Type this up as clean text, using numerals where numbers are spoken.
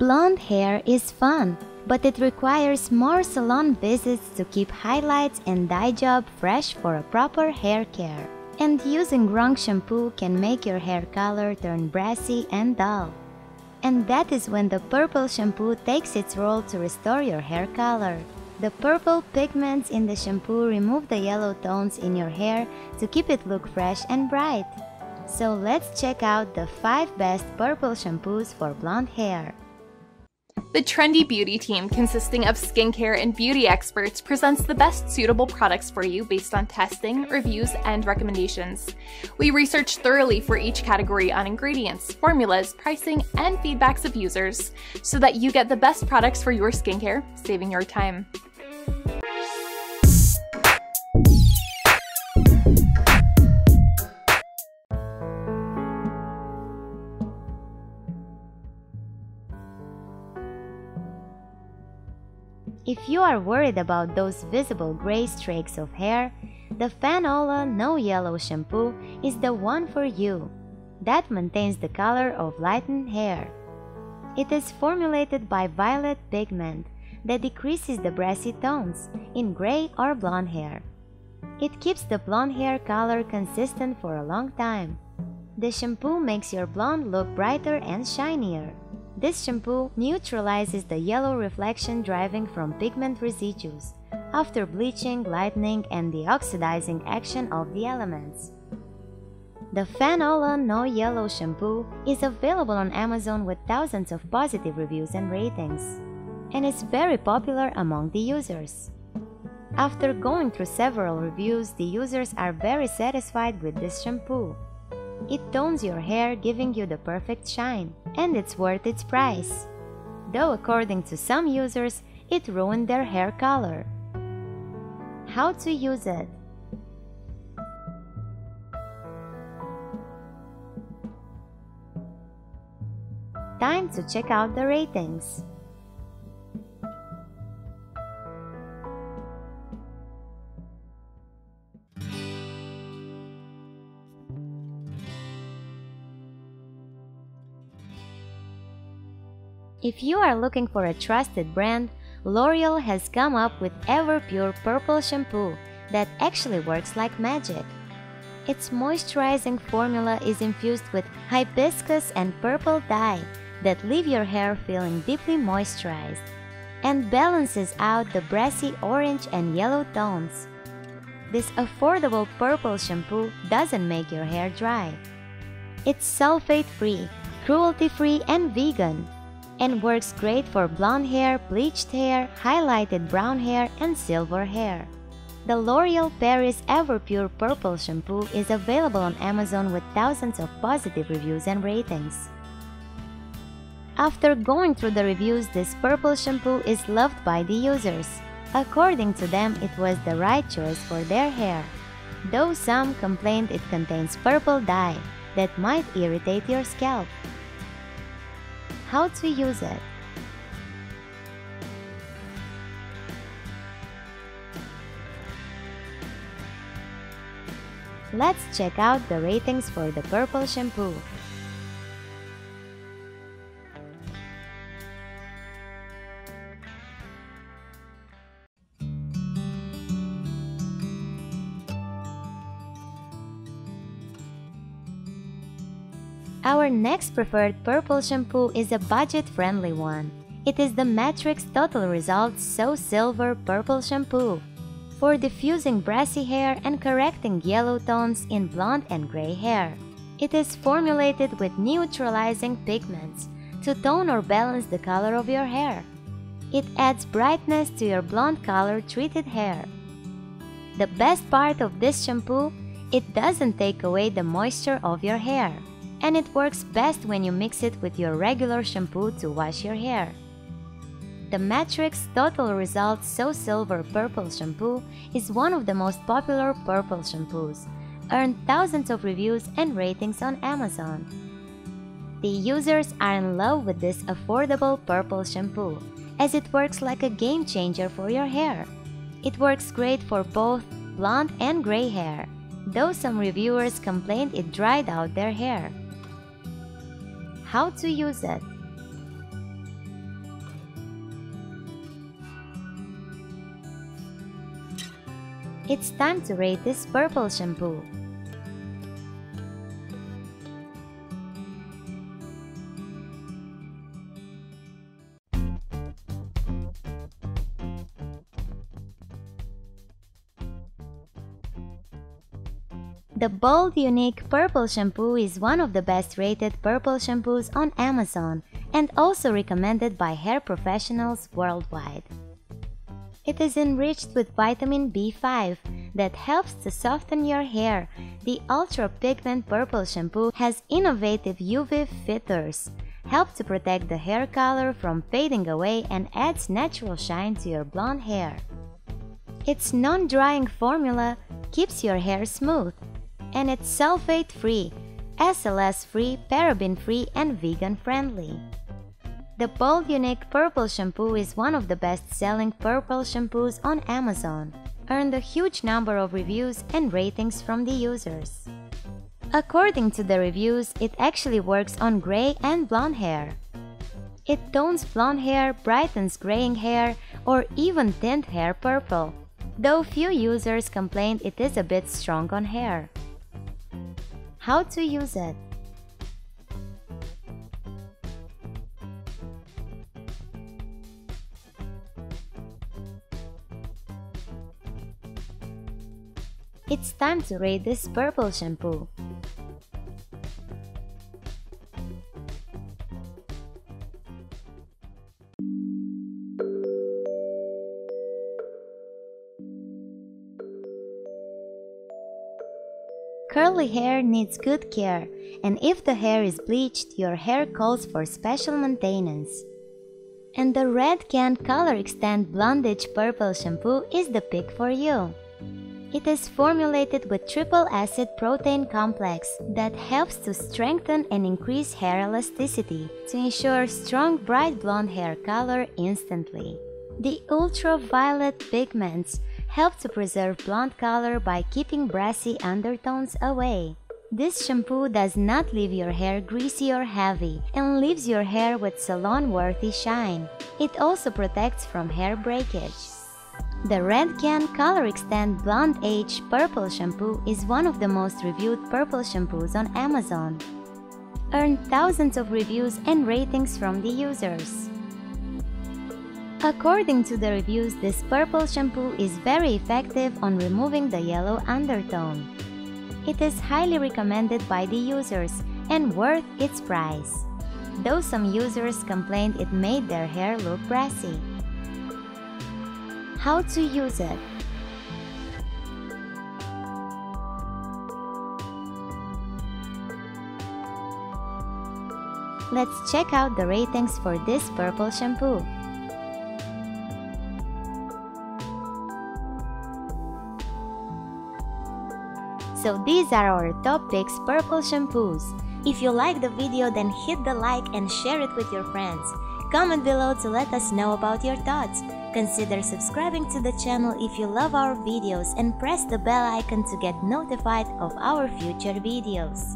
Blonde hair is fun, but it requires more salon visits to keep highlights and dye job fresh for a proper hair care. And using wrong shampoo can make your hair color turn brassy and dull. And that is when the Purple Shampoo takes its role to restore your hair color. The purple pigments in the shampoo remove the yellow tones in your hair to keep it look fresh and bright. So let's check out the 5 best purple shampoos for blonde hair. The trendy beauty team, consisting of skincare and beauty experts, presents the best suitable products for you based on testing, reviews, and recommendations. We research thoroughly for each category on ingredients, formulas, pricing, and feedbacks of users, so that you get the best products for your skincare, saving your time. If you are worried about those visible gray streaks of hair, the Fanola No Yellow shampoo is the one for you. That maintains the color of lightened hair. It is formulated by violet pigment that decreases the brassy tones in gray or blonde hair. It keeps the blonde hair color consistent for a long time. The shampoo makes your blonde look brighter and shinier. This shampoo neutralizes the yellow reflection deriving from pigment residues after bleaching, lightening, and deoxidizing action of the elements. The Fanola No Yellow shampoo is available on Amazon with thousands of positive reviews and ratings, and is very popular among the users. After going through several reviews, the users are very satisfied with this shampoo. It tones your hair, giving you the perfect shine, and it's worth its price. Though according to some users, it ruined their hair color. How to use it? Time to check out the ratings. If you are looking for a trusted brand, L'Oreal has come up with EverPure Purple Shampoo that actually works like magic. Its moisturizing formula is infused with hibiscus and purple dye that leave your hair feeling deeply moisturized and balances out the brassy orange and yellow tones. This affordable purple shampoo doesn't make your hair dry. It's sulfate-free, cruelty-free, and vegan, and works great for blonde hair, bleached hair, highlighted brown hair, and silver hair. The L'Oreal Paris EverPure Purple Shampoo is available on Amazon with thousands of positive reviews and ratings. After going through the reviews, this purple shampoo is loved by the users. According to them, it was the right choice for their hair, though some complained it contains purple dye that might irritate your scalp. How to use it? Let's check out the ratings for the purple shampoo. Our next preferred purple shampoo is a budget-friendly one. It is the Matrix Total Results So Silver Purple Shampoo for diffusing brassy hair and correcting yellow tones in blonde and gray hair. It is formulated with neutralizing pigments to tone or balance the color of your hair. It adds brightness to your blonde color-treated hair. The best part of this shampoo, it doesn't take away the moisture of your hair, and it works best when you mix it with your regular shampoo to wash your hair. The Matrix Total Results So Silver Purple Shampoo is one of the most popular purple shampoos, earned thousands of reviews and ratings on Amazon. The users are in love with this affordable purple shampoo, as it works like a game changer for your hair. It works great for both blonde and gray hair, though some reviewers complained it dried out their hair. How to use it? It's time to rate this Purple Shampoo. The Bold Unique Purple Shampoo is one of the best rated purple shampoos on Amazon and also recommended by hair professionals worldwide. It is enriched with vitamin B5 that helps to soften your hair. The Ultra Pigment Purple Shampoo has innovative UV filters, help to protect the hair color from fading away and adds natural shine to your blonde hair. Its non-drying formula keeps your hair smooth, and it's sulfate-free, SLS-free, paraben-free, and vegan-friendly. The Bold Unique Purple Shampoo is one of the best-selling purple shampoos on Amazon, earned a huge number of reviews and ratings from the users. According to the reviews, it actually works on gray and blonde hair. It tones blonde hair, brightens graying hair, or even tint hair purple, though few users complained it is a bit strong on hair. How to use it? It's time to rate this Purple Shampoo. Curly hair needs good care, and if the hair is bleached, your hair calls for special maintenance. And the Redken Color Extend Blondage Purple Shampoo is the pick for you. It is formulated with triple acid protein complex that helps to strengthen and increase hair elasticity to ensure strong bright blonde hair color instantly. The ultraviolet pigments help to preserve blonde color by keeping brassy undertones away. This shampoo does not leave your hair greasy or heavy and leaves your hair with salon-worthy shine. It also protects from hair breakage. The Redken Color Extend Blonde Age Purple Shampoo is one of the most reviewed purple shampoos on Amazon. Earned thousands of reviews and ratings from the users. According to the reviews, this purple shampoo is very effective on removing the yellow undertone. It is highly recommended by the users and worth its price, though some users complained it made their hair look brassy. How to use it? Let's check out the ratings for this purple shampoo. So these are our top picks purple shampoos. If you like the video, then hit the like and share it with your friends. Comment below to let us know about your thoughts. Consider subscribing to the channel if you love our videos and press the bell icon to get notified of our future videos.